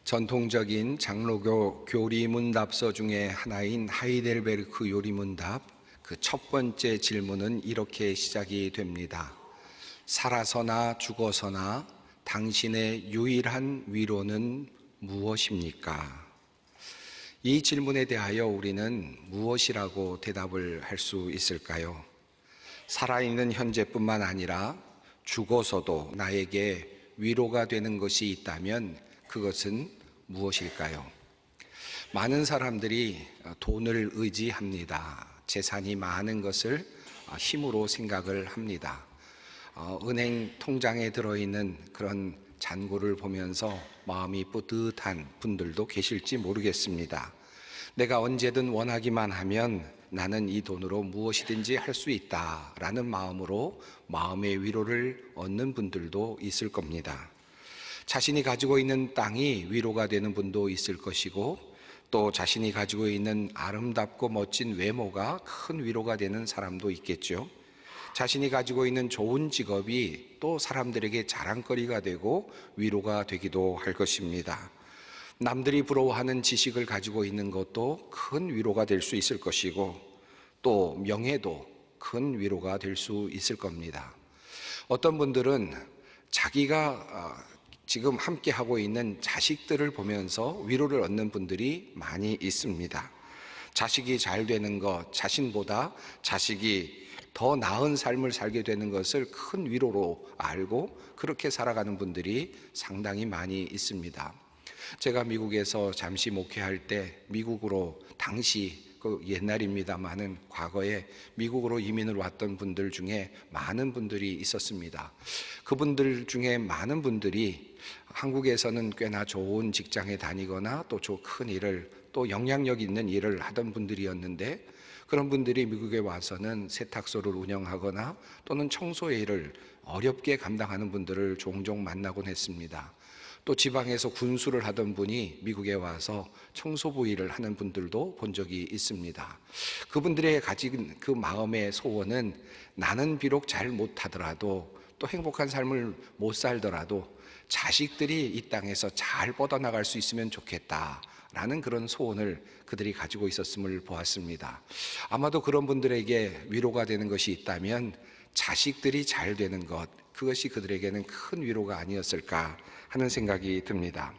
전통적인 장로교 교리문답서 중에 하나인 하이델베르크 요리문답 그 첫 번째 질문은 이렇게 시작이 됩니다. 살아서나 죽어서나 당신의 유일한 위로는 무엇입니까? 이 질문에 대하여 우리는 무엇이라고 대답을 할 수 있을까요? 살아있는 현재뿐만 아니라 죽어서도 나에게 위로가 되는 것이 있다면 그것은 무엇일까요? 많은 사람들이 돈을 의지합니다. 재산이 많은 것을 힘으로 생각을 합니다. 은행 통장에 들어있는 그런 잔고를 보면서 마음이 뿌듯한 분들도 계실지 모르겠습니다. 내가 언제든 원하기만 하면 나는 이 돈으로 무엇이든지 할 수 있다라는 마음으로 마음의 위로를 얻는 분들도 있을 겁니다. 자신이 가지고 있는 땅이 위로가 되는 분도 있을 것이고, 또 자신이 가지고 있는 아름답고 멋진 외모가 큰 위로가 되는 사람도 있겠죠. 자신이 가지고 있는 좋은 직업이 또 사람들에게 자랑거리가 되고 위로가 되기도 할 것입니다. 남들이 부러워하는 지식을 가지고 있는 것도 큰 위로가 될 수 있을 것이고, 또 명예도 큰 위로가 될 수 있을 겁니다. 어떤 분들은 자기가 지금 함께 하고 있는 자식들을 보면서 위로를 얻는 분들이 많이 있습니다. 자식이 잘 되는 것, 자신보다 자식이 더 나은 삶을 살게 되는 것을 큰 위로로 알고 그렇게 살아가는 분들이 상당히 많이 있습니다. 제가 미국에서 잠시 목회할 때 미국으로 당시 옛날입니다만은 과거에 미국으로 이민을 왔던 분들 중에 많은 분들이 있었습니다. 그분들 중에 많은 분들이 한국에서는 꽤나 좋은 직장에 다니거나 또 큰 일을, 또 영향력 있는 일을 하던 분들이었는데, 그런 분들이 미국에 와서는 세탁소를 운영하거나 또는 청소의 일을 어렵게 감당하는 분들을 종종 만나곤 했습니다. 또 지방에서 군수를 하던 분이 미국에 와서 청소부 일을 하는 분들도 본 적이 있습니다. 그분들의 가진 그 마음의 소원은 나는 비록 잘 못하더라도, 또 행복한 삶을 못 살더라도 자식들이 이 땅에서 잘 뻗어나갈 수 있으면 좋겠다라는 그런 소원을 그들이 가지고 있었음을 보았습니다. 아마도 그런 분들에게 위로가 되는 것이 있다면 자식들이 잘 되는 것, 그것이 그들에게는 큰 위로가 아니었을까 하는 생각이 듭니다.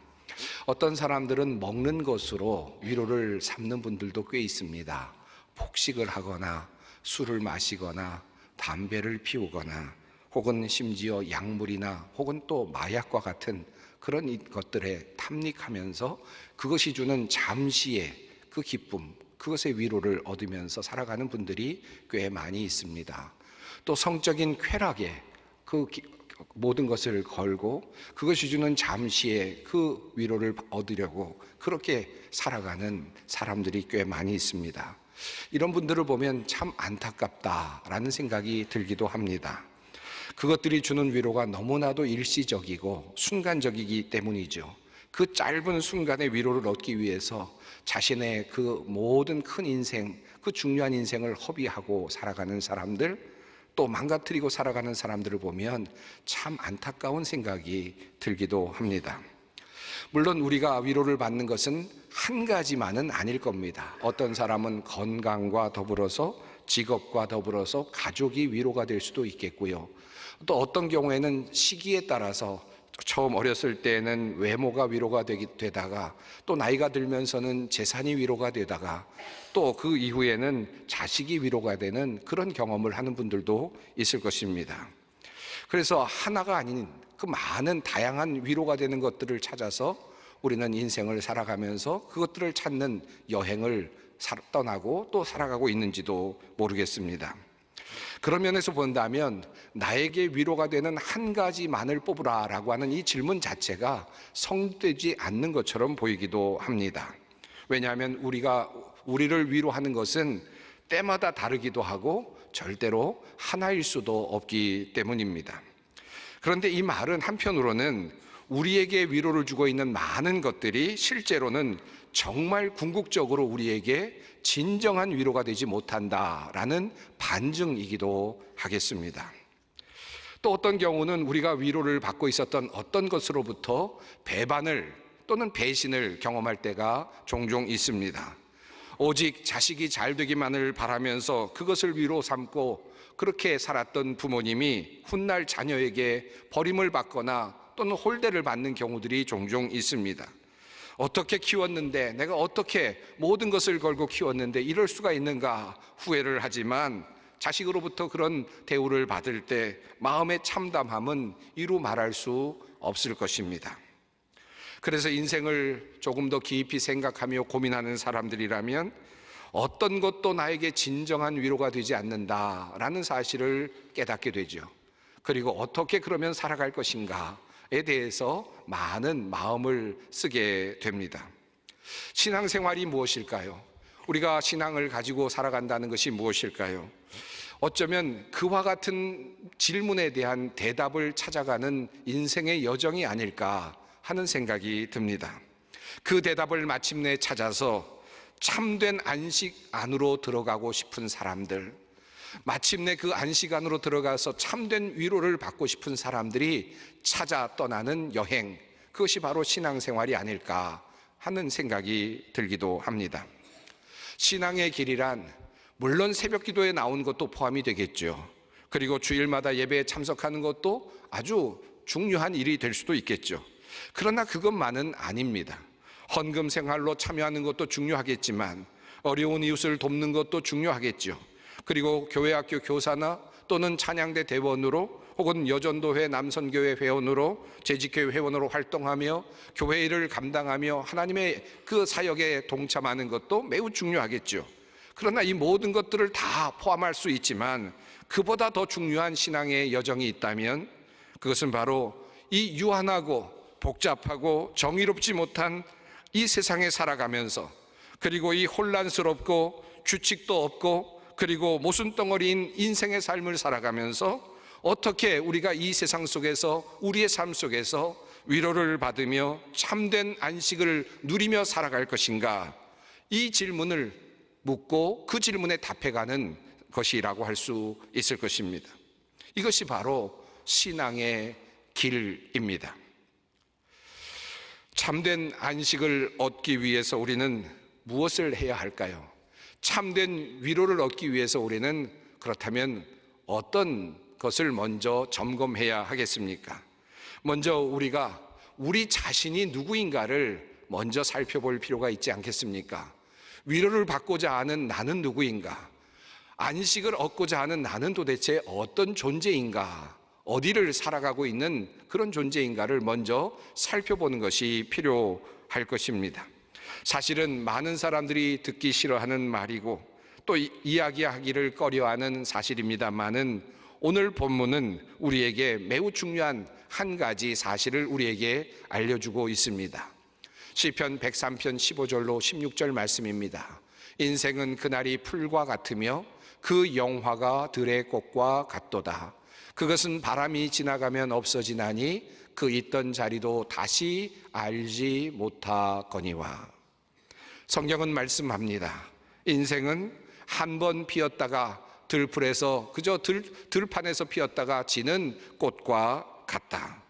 어떤 사람들은 먹는 것으로 위로를 삼는 분들도 꽤 있습니다. 폭식을 하거나 술을 마시거나 담배를 피우거나 혹은 심지어 약물이나 혹은 또 마약과 같은 그런 것들에 탐닉하면서 그것이 주는 잠시의 그 기쁨, 그것의 위로를 얻으면서 살아가는 분들이 꽤 많이 있습니다. 또 성적인 쾌락에 그 모든 것을 걸고 그것이 주는 잠시의 그 위로를 얻으려고 그렇게 살아가는 사람들이 꽤 많이 있습니다. 이런 분들을 보면 참 안타깝다라는 생각이 들기도 합니다. 그것들이 주는 위로가 너무나도 일시적이고 순간적이기 때문이죠. 그 짧은 순간의 위로를 얻기 위해서 자신의 그 모든 큰 인생, 그 중요한 인생을 허비하고 살아가는 사람들, 또 망가뜨리고 살아가는 사람들을 보면 참 안타까운 생각이 들기도 합니다. 물론 우리가 위로를 받는 것은 한 가지만은 아닐 겁니다. 어떤 사람은 건강과 더불어서 직업과 더불어서 가족이 위로가 될 수도 있겠고요. 또 어떤 경우에는 시기에 따라서 처음 어렸을 때는 외모가 위로가 되다가 또 나이가 들면서는 재산이 위로가 되다가 또 그 이후에는 자식이 위로가 되는 그런 경험을 하는 분들도 있을 것입니다. 그래서 하나가 아닌 그 많은 다양한 위로가 되는 것들을 찾아서 우리는 인생을 살아가면서 그것들을 찾는 여행을 떠나고 또 살아가고 있는지도 모르겠습니다. 그런 면에서 본다면 나에게 위로가 되는 한 가지만을 뽑으라라고 하는 이 질문 자체가 성되지 않는 것처럼 보이기도 합니다. 왜냐하면 우리를 위로하는 것은 때마다 다르기도 하고 절대로 하나일 수도 없기 때문입니다. 그런데 이 말은 한편으로는 우리에게 위로를 주고 있는 많은 것들이 실제로는 정말 궁극적으로 우리에게 진정한 위로가 되지 못한다라는 반증이기도 하겠습니다. 또 어떤 경우는 우리가 위로를 받고 있었던 어떤 것으로부터 배반을 또는 배신을 경험할 때가 종종 있습니다. 오직 자식이 잘 되기만을 바라면서 그것을 위로 삼고 그렇게 살았던 부모님이 훗날 자녀에게 버림을 받거나 또는 홀대를 받는 경우들이 종종 있습니다. 어떻게 키웠는데, 내가 어떻게 모든 것을 걸고 키웠는데 이럴 수가 있는가 후회를 하지만 자식으로부터 그런 대우를 받을 때 마음의 참담함은 이루 말할 수 없을 것입니다. 그래서 인생을 조금 더 깊이 생각하며 고민하는 사람들이라면 어떤 것도 나에게 진정한 위로가 되지 않는다라는 사실을 깨닫게 되죠. 그리고 어떻게 그러면 살아갈 것인가에 대해서 많은 마음을 쓰게 됩니다. 신앙생활이 무엇일까요? 우리가 신앙을 가지고 살아간다는 것이 무엇일까요? 어쩌면 그와 같은 질문에 대한 대답을 찾아가는 인생의 여정이 아닐까 하는 생각이 듭니다. 그 대답을 마침내 찾아서 참된 안식 안으로 들어가고 싶은 사람들, 마침내 그 안식 안으로 들어가서 참된 위로를 받고 싶은 사람들이 찾아 떠나는 여행, 그것이 바로 신앙생활이 아닐까 하는 생각이 들기도 합니다. 신앙의 길이란 물론 새벽 기도에 나온 것도 포함이 되겠죠. 그리고 주일마다 예배에 참석하는 것도 아주 중요한 일이 될 수도 있겠죠. 그러나 그것만은 아닙니다. 헌금 생활로 참여하는 것도 중요하겠지만 어려운 이웃을 돕는 것도 중요하겠죠. 그리고 교회학교 교사나 또는 찬양대 대원으로 혹은 여전도회 남선교회 회원으로 재직교회 회원으로 활동하며 교회 일을 감당하며 하나님의 그 사역에 동참하는 것도 매우 중요하겠죠. 그러나 이 모든 것들을 다 포함할 수 있지만 그보다 더 중요한 신앙의 여정이 있다면 그것은 바로 이 유한하고 복잡하고 정의롭지 못한 이 세상에 살아가면서, 그리고 이 혼란스럽고 규칙도 없고 그리고 모순덩어리인 인생의 삶을 살아가면서 어떻게 우리가 이 세상 속에서 우리의 삶 속에서 위로를 받으며 참된 안식을 누리며 살아갈 것인가, 이 질문을 묻고 그 질문에 답해가는 것이라고 할 수 있을 것입니다. 이것이 바로 신앙의 길입니다. 참된 안식을 얻기 위해서 우리는 무엇을 해야 할까요? 참된 위로를 얻기 위해서 우리는 그렇다면 어떤 것을 먼저 점검해야 하겠습니까? 먼저 우리가 우리 자신이 누구인가를 먼저 살펴볼 필요가 있지 않겠습니까? 위로를 받고자 하는 나는 누구인가? 안식을 얻고자 하는 나는 도대체 어떤 존재인가? 어디를 살아가고 있는 그런 존재인가를 먼저 살펴보는 것이 필요할 것입니다. 사실은 많은 사람들이 듣기 싫어하는 말이고 또 이야기하기를 꺼려하는 사실입니다만은 오늘 본문은 우리에게 매우 중요한 한 가지 사실을 우리에게 알려주고 있습니다. 시편 103편 15절로 16절 말씀입니다. 인생은 그날이 풀과 같으며 그 영화가 들의 꽃과 같도다. 그것은 바람이 지나가면 없어지나니 그 있던 자리도 다시 알지 못하거니와. 성경은 말씀합니다. 인생은 한 번 피었다가 들풀에서 그저 들판에서 피었다가 지는 꽃과 같다.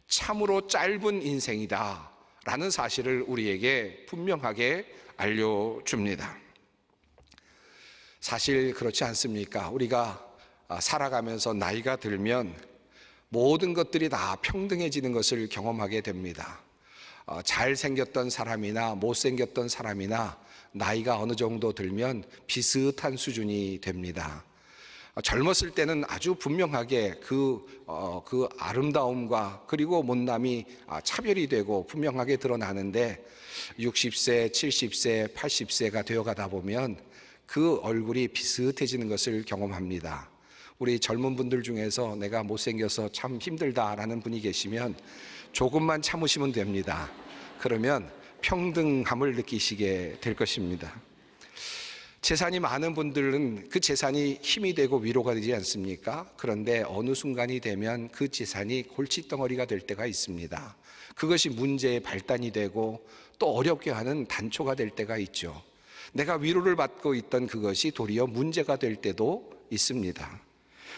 참으로 짧은 인생이다 라는 사실을 우리에게 분명하게 알려줍니다. 사실 그렇지 않습니까? 우리가 살아가면서 나이가 들면 모든 것들이 다 평등해지는 것을 경험하게 됩니다. 잘생겼던 사람이나 못생겼던 사람이나 나이가 어느 정도 들면 비슷한 수준이 됩니다. 젊었을 때는 아주 분명하게 그 아름다움과 그리고 못남이 차별이 되고 분명하게 드러나는데 60세, 70세, 80세가 되어가다 보면 그 얼굴이 비슷해지는 것을 경험합니다. 우리 젊은 분들 중에서 내가 못생겨서 참 힘들다라는 분이 계시면 조금만 참으시면 됩니다. 그러면 평등함을 느끼시게 될 것입니다. 재산이 많은 분들은 그 재산이 힘이 되고 위로가 되지 않습니까? 그런데 어느 순간이 되면 그 재산이 골칫덩어리가 될 때가 있습니다. 그것이 문제의 발단이 되고 또 어렵게 하는 단초가 될 때가 있죠. 내가 위로를 받고 있던 그것이 도리어 문제가 될 때도 있습니다.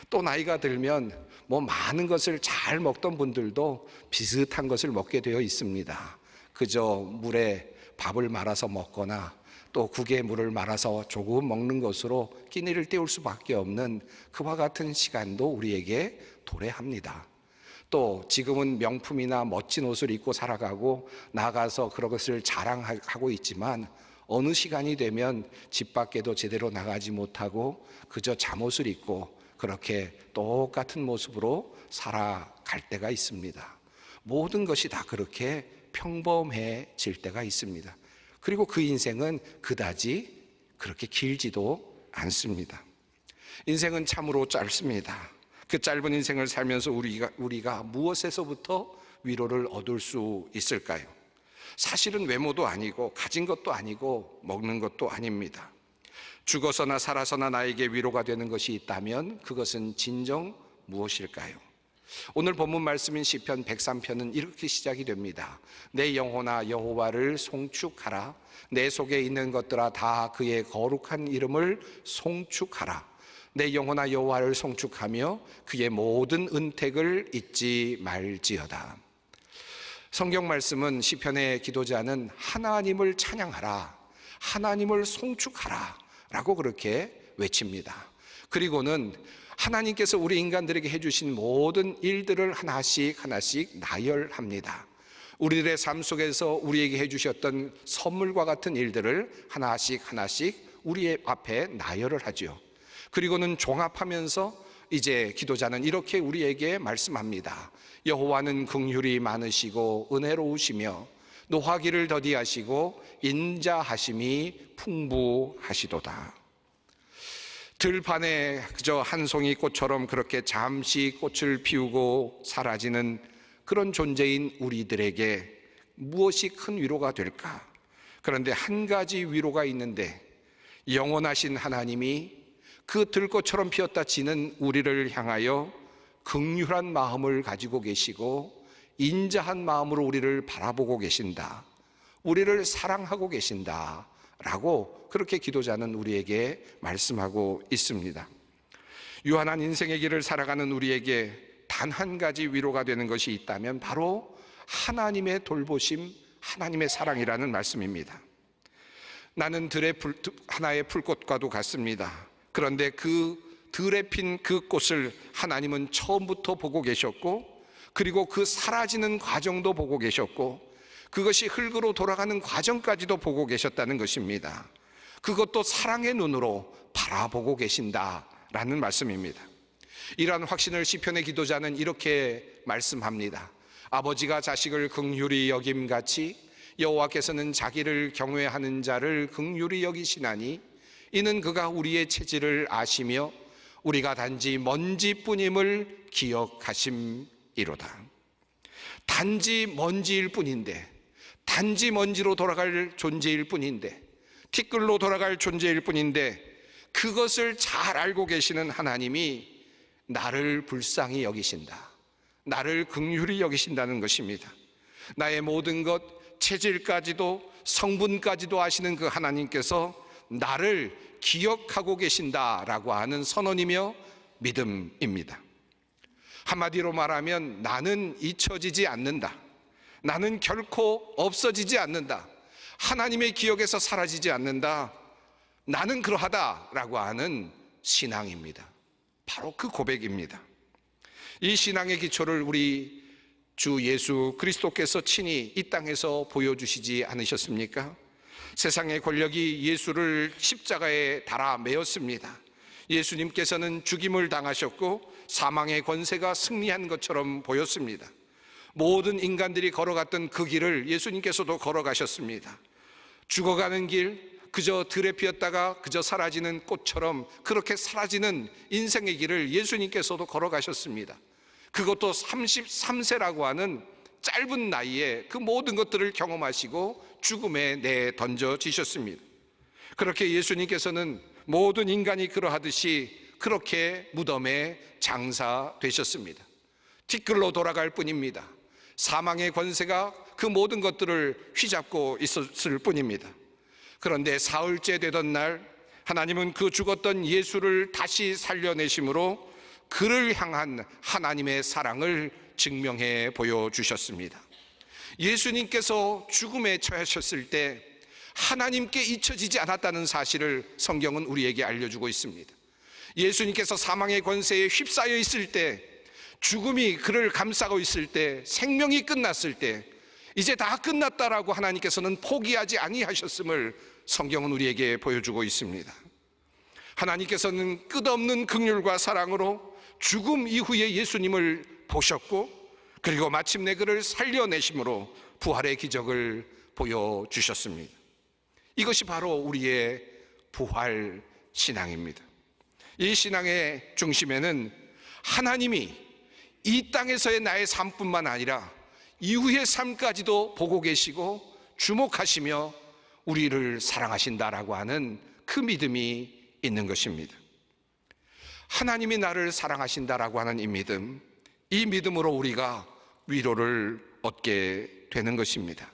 또 나이가 들면 많은 것을 잘 먹던 분들도 비슷한 것을 먹게 되어 있습니다. 그저 물에 밥을 말아서 먹거나 또 국에 물을 말아서 조금 먹는 것으로 끼니를 때울 수밖에 없는 그와 같은 시간도 우리에게 도래합니다. 또 지금은 명품이나 멋진 옷을 입고 살아가고 나가서 그런 것을 자랑하고 있지만 어느 시간이 되면 집 밖에도 제대로 나가지 못하고 그저 잠옷을 입고 그렇게 똑같은 모습으로 살아갈 때가 있습니다. 모든 것이 다 그렇게 평범해질 때가 있습니다. 그리고 그 인생은 그다지 그렇게 길지도 않습니다. 인생은 참으로 짧습니다. 그 짧은 인생을 살면서 우리가 무엇에서부터 위로를 얻을 수 있을까요? 사실은 외모도 아니고 가진 것도 아니고 먹는 것도 아닙니다. 죽어서나 살아서나 나에게 위로가 되는 것이 있다면 그것은 진정 무엇일까요? 오늘 본문 말씀인 시편 103편은 이렇게 시작이 됩니다. 내 영혼아 여호와를 송축하라. 내 속에 있는 것들아 다 그의 거룩한 이름을 송축하라. 내 영혼아 여호와를 송축하며 그의 모든 은택을 잊지 말지어다. 성경 말씀은 시편의 기도자는 하나님을 찬양하라, 하나님을 송축하라 라고 그렇게 외칩니다. 그리고는 하나님께서 우리 인간들에게 해주신 모든 일들을 하나씩 나열합니다. 우리들의 삶 속에서 우리에게 해주셨던 선물과 같은 일들을 하나씩 우리의 앞에 나열을 하죠. 그리고는 종합하면서 이제 기도자는 이렇게 우리에게 말씀합니다. 여호와는 긍휼이 많으시고 은혜로우시며 노하기를 더디하시고 인자하심이 풍부하시도다. 들판에 그저 한 송이 꽃처럼 그렇게 잠시 꽃을 피우고 사라지는 그런 존재인 우리들에게 무엇이 큰 위로가 될까? 그런데 한 가지 위로가 있는데 영원하신 하나님이 그 들꽃처럼 피었다 지는 우리를 향하여 긍휼한 마음을 가지고 계시고 인자한 마음으로 우리를 바라보고 계신다. 우리를 사랑하고 계신다 라고 그렇게 기도자는 우리에게 말씀하고 있습니다. 유한한 인생의 길을 살아가는 우리에게 단 한 가지 위로가 되는 것이 있다면 바로 하나님의 돌보심, 하나님의 사랑이라는 말씀입니다. 나는 들의 하나의 풀꽃과도 같습니다. 그런데 그 들에 핀 그 꽃을 하나님은 처음부터 보고 계셨고 그리고 그 사라지는 과정도 보고 계셨고 그것이 흙으로 돌아가는 과정까지도 보고 계셨다는 것입니다. 그것도 사랑의 눈으로 바라보고 계신다라는 말씀입니다. 이러한 확신을 시편의 기도자는 이렇게 말씀합니다. 아버지가 자식을 긍휼히 여김같이 여호와께서는 자기를 경외하는 자를 긍휼히 여기시나니 이는 그가 우리의 체질을 아시며 우리가 단지 먼지뿐임을 기억하심이로다. 단지 먼지일 뿐인데, 단지 먼지로 돌아갈 존재일 뿐인데, 티끌로 돌아갈 존재일 뿐인데 그것을 잘 알고 계시는 하나님이 나를 불쌍히 여기신다, 나를 긍휼히 여기신다는 것입니다. 나의 모든 것, 체질까지도 성분까지도 아시는 그 하나님께서 나를 기억하고 계신다라고 하는 선언이며 믿음입니다. 한마디로 말하면 나는 잊혀지지 않는다, 나는 결코 없어지지 않는다, 하나님의 기억에서 사라지지 않는다, 나는 그러하다라고 하는 신앙입니다. 바로 그 고백입니다. 이 신앙의 기초를 우리 주 예수 그리스도께서 친히 이 땅에서 보여주시지 않으셨습니까? 세상의 권력이 예수를 십자가에 달아 매었습니다. 예수님께서는 죽임을 당하셨고 사망의 권세가 승리한 것처럼 보였습니다. 모든 인간들이 걸어갔던 그 길을 예수님께서도 걸어가셨습니다. 죽어가는 길, 그저 들에 피었다가 그저 사라지는 꽃처럼 그렇게 사라지는 인생의 길을 예수님께서도 걸어가셨습니다. 그것도 33세라고 하는 짧은 나이에 그 모든 것들을 경험하시고 죽음에 내던져지셨습니다. 그렇게 예수님께서는 모든 인간이 그러하듯이 그렇게 무덤에 장사되셨습니다. 티끌로 돌아갈 뿐입니다. 사망의 권세가 그 모든 것들을 휘잡고 있었을 뿐입니다. 그런데 사흘째 되던 날 하나님은 그 죽었던 예수를 다시 살려내심으로 그를 향한 하나님의 사랑을 증명해 보여주셨습니다. 예수님께서 죽음에 처하셨을 때 하나님께 잊혀지지 않았다는 사실을 성경은 우리에게 알려주고 있습니다. 예수님께서 사망의 권세에 휩싸여 있을 때, 죽음이 그를 감싸고 있을 때, 생명이 끝났을 때 이제 다 끝났다라고 하나님께서는 포기하지 아니하셨음을 성경은 우리에게 보여주고 있습니다. 하나님께서는 끝없는 긍휼과 사랑으로 죽음 이후에 예수님을 보셨고, 그리고 마침내 그를 살려내심으로 부활의 기적을 보여주셨습니다. 이것이 바로 우리의 부활 신앙입니다. 이 신앙의 중심에는 하나님이 이 땅에서의 나의 삶뿐만 아니라 이후의 삶까지도 보고 계시고 주목하시며 우리를 사랑하신다라고 하는 그 믿음이 있는 것입니다. 하나님이 나를 사랑하신다라고 하는 이 믿음으로 우리가 위로를 얻게 되는 것입니다.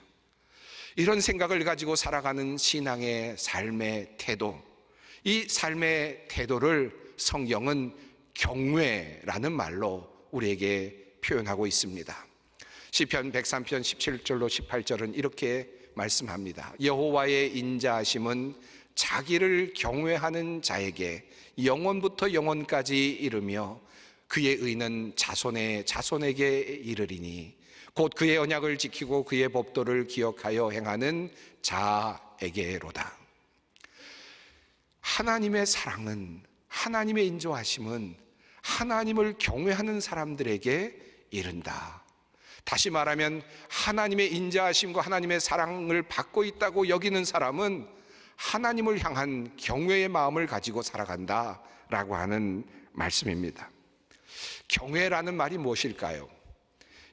이런 생각을 가지고 살아가는 신앙의 삶의 태도, 이 삶의 태도를 성경은 경외라는 말로 우리에게 표현하고 있습니다. 시편 103편 17절로 18절은 이렇게 말씀합니다. 여호와의 인자하심은 자기를 경외하는 자에게 영원부터 영원까지 이르며 그의 의는 자손의 자손에게 이르리니 곧 그의 언약을 지키고 그의 법도를 기억하여 행하는 자에게로다. 하나님의 사랑은, 하나님의 인도하심은 하나님을 경외하는 사람들에게 이른다. 다시 말하면 하나님의 인자하심과 하나님의 사랑을 받고 있다고 여기는 사람은 하나님을 향한 경외의 마음을 가지고 살아간다라고 하는 말씀입니다. 경외라는 말이 무엇일까요?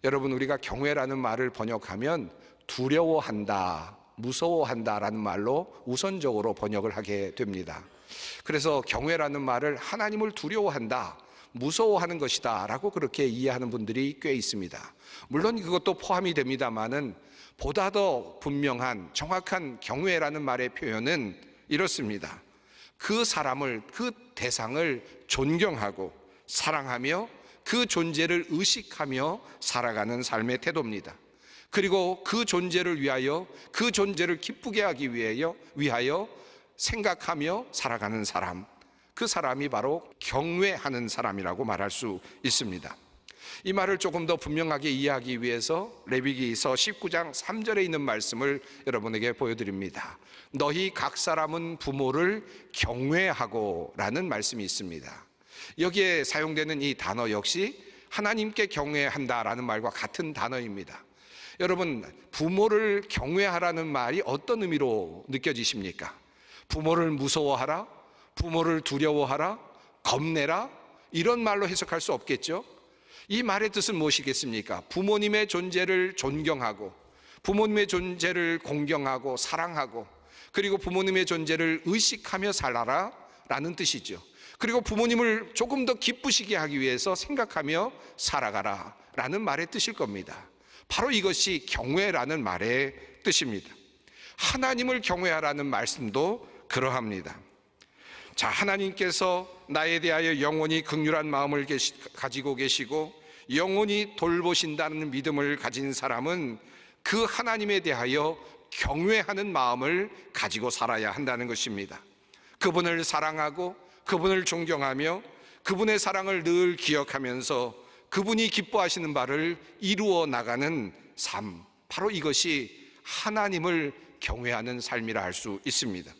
여러분, 우리가 경외라는 말을 번역하면 두려워한다, 무서워한다라는 말로 우선적으로 번역을 하게 됩니다. 그래서 경외라는 말을 하나님을 두려워한다, 무서워하는 것이다 라고 그렇게 이해하는 분들이 꽤 있습니다. 물론 그것도 포함이 됩니다만은 보다 더 분명한 정확한 경외라는 말의 표현은 이렇습니다. 그 사람을, 그 대상을 존경하고 사랑하며 그 존재를 의식하며 살아가는 삶의 태도입니다. 그리고 그 존재를 위하여, 그 존재를 기쁘게 하기 위하여 생각하며 살아가는 사람, 그 사람이 바로 경외하는 사람이라고 말할 수 있습니다. 이 말을 조금 더 분명하게 이해하기 위해서 레위기서 19장 3절에 있는 말씀을 여러분에게 보여드립니다. 너희 각 사람은 부모를 경외하고 라는 말씀이 있습니다. 여기에 사용되는 이 단어 역시 하나님께 경외한다라는 말과 같은 단어입니다. 여러분, 부모를 경외하라는 말이 어떤 의미로 느껴지십니까? 부모를 무서워하라? 부모를 두려워하라? 겁내라? 이런 말로 해석할 수 없겠죠? 이 말의 뜻은 무엇이겠습니까? 부모님의 존재를 존경하고, 부모님의 존재를 공경하고 사랑하고, 그리고 부모님의 존재를 의식하며 살아라 라는 뜻이죠. 그리고 부모님을 조금 더 기쁘시게 하기 위해서 생각하며 살아가라 라는 말의 뜻일 겁니다. 바로 이것이 경외라는 말의 뜻입니다. 하나님을 경외하라는 말씀도 그러합니다. 자, 하나님께서 나에 대하여 영원히 긍휼한 마음을 가지고 계시고 영원히 돌보신다는 믿음을 가진 사람은 그 하나님에 대하여 경외하는 마음을 가지고 살아야 한다는 것입니다. 그분을 사랑하고 그분을 존경하며 그분의 사랑을 늘 기억하면서 그분이 기뻐하시는 바를 이루어 나가는 삶, 바로 이것이 하나님을 경외하는 삶이라 할 수 있습니다.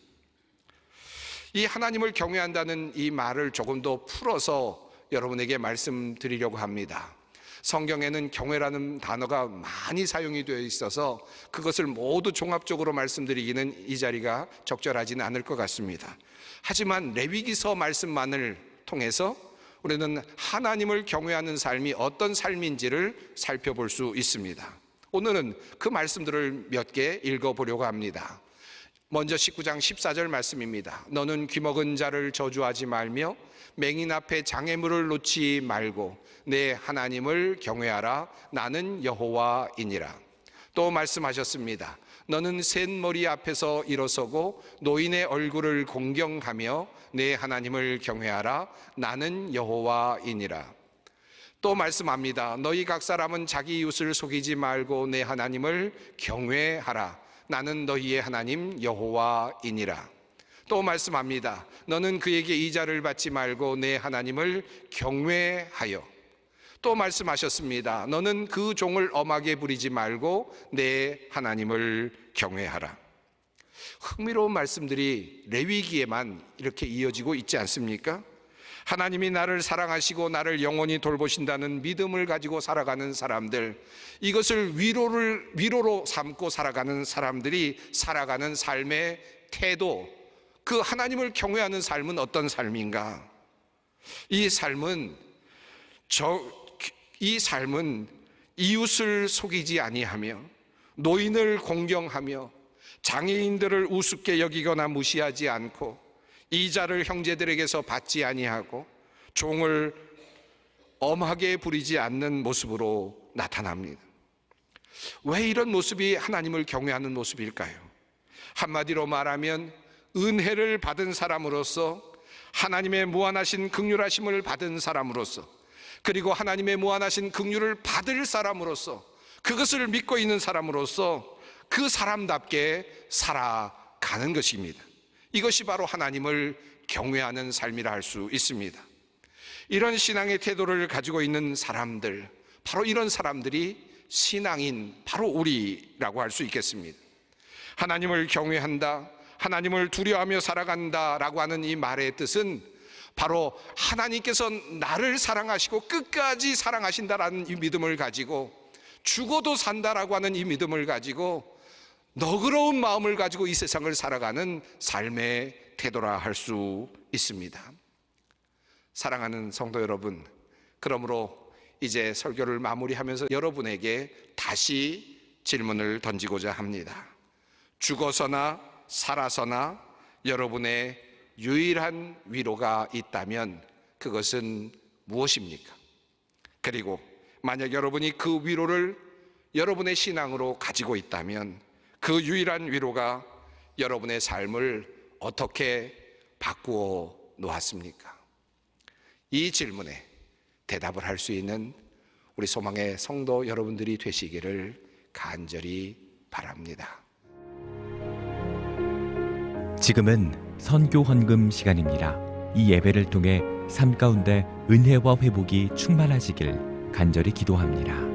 이 하나님을 경외한다는 이 말을 조금 더 풀어서 여러분에게 말씀드리려고 합니다. 성경에는 경외라는 단어가 많이 사용이 되어 있어서 그것을 모두 종합적으로 말씀드리기는 이 자리가 적절하지는 않을 것 같습니다. 하지만 레위기서 말씀만을 통해서 우리는 하나님을 경외하는 삶이 어떤 삶인지를 살펴볼 수 있습니다. 오늘은 그 말씀들을 몇 개 읽어보려고 합니다. 먼저 19장 14절 말씀입니다. 너는 귀먹은 자를 저주하지 말며 맹인 앞에 장애물을 놓지 말고 내 하나님을 경외하라. 나는 여호와이니라. 또 말씀하셨습니다. 너는 셋머리 앞에서 일어서고 노인의 얼굴을 공경하며 내 하나님을 경외하라. 나는 여호와이니라. 또 말씀합니다. 너희 각 사람은 자기 이웃을 속이지 말고 내 하나님을 경외하라. 나는 너희의 하나님 여호와이니라. 또 말씀합니다. 너는 그에게 이자를 받지 말고 내 하나님을 경외하여. 또 말씀하셨습니다. 너는 그 종을 엄하게 부리지 말고 내 하나님을 경외하라. 흥미로운 말씀들이 레위기에만 이렇게 이어지고 있지 않습니까? 하나님이 나를 사랑하시고 나를 영원히 돌보신다는 믿음을 가지고 살아가는 사람들, 이것을 위로로 삼고 살아가는 사람들이 살아가는 삶의 태도, 그 하나님을 경외하는 삶은 어떤 삶인가? 이 삶은 이웃을 속이지 아니하며 노인을 공경하며 장애인들을 우습게 여기거나 무시하지 않고 이자를 형제들에게서 받지 아니하고 종을 엄하게 부리지 않는 모습으로 나타납니다. 왜 이런 모습이 하나님을 경외하는 모습일까요? 한마디로 말하면 은혜를 받은 사람으로서, 하나님의 무한하신 긍휼하심을 받은 사람으로서, 그리고 하나님의 무한하신 긍휼을 받을 사람으로서, 그것을 믿고 있는 사람으로서 그 사람답게 살아가는 것입니다. 이것이 바로 하나님을 경외하는 삶이라 할 수 있습니다. 이런 신앙의 태도를 가지고 있는 사람들, 바로 이런 사람들이 신앙인, 바로 우리라고 할 수 있겠습니다. 하나님을 경외한다, 하나님을 두려워하며 살아간다 라고 하는 이 말의 뜻은 바로 하나님께서 나를 사랑하시고 끝까지 사랑하신다라는 이 믿음을 가지고, 죽어도 산다라고 하는 이 믿음을 가지고 너그러운 마음을 가지고 이 세상을 살아가는 삶의 태도라 할 수 있습니다. 사랑하는 성도 여러분, 그러므로 이제 설교를 마무리하면서 여러분에게 다시 질문을 던지고자 합니다. 죽어서나 살아서나 여러분의 유일한 위로가 있다면 그것은 무엇입니까? 그리고 만약 여러분이 그 위로를 여러분의 신앙으로 가지고 있다면 그 유일한 위로가 여러분의 삶을 어떻게 바꾸어 놓았습니까? 이 질문에 대답을 할 수 있는 우리 소망의 성도 여러분들이 되시기를 간절히 바랍니다. 지금은 선교 헌금 시간입니다. 이 예배를 통해 삶 가운데 은혜와 회복이 충만하시길 간절히 기도합니다.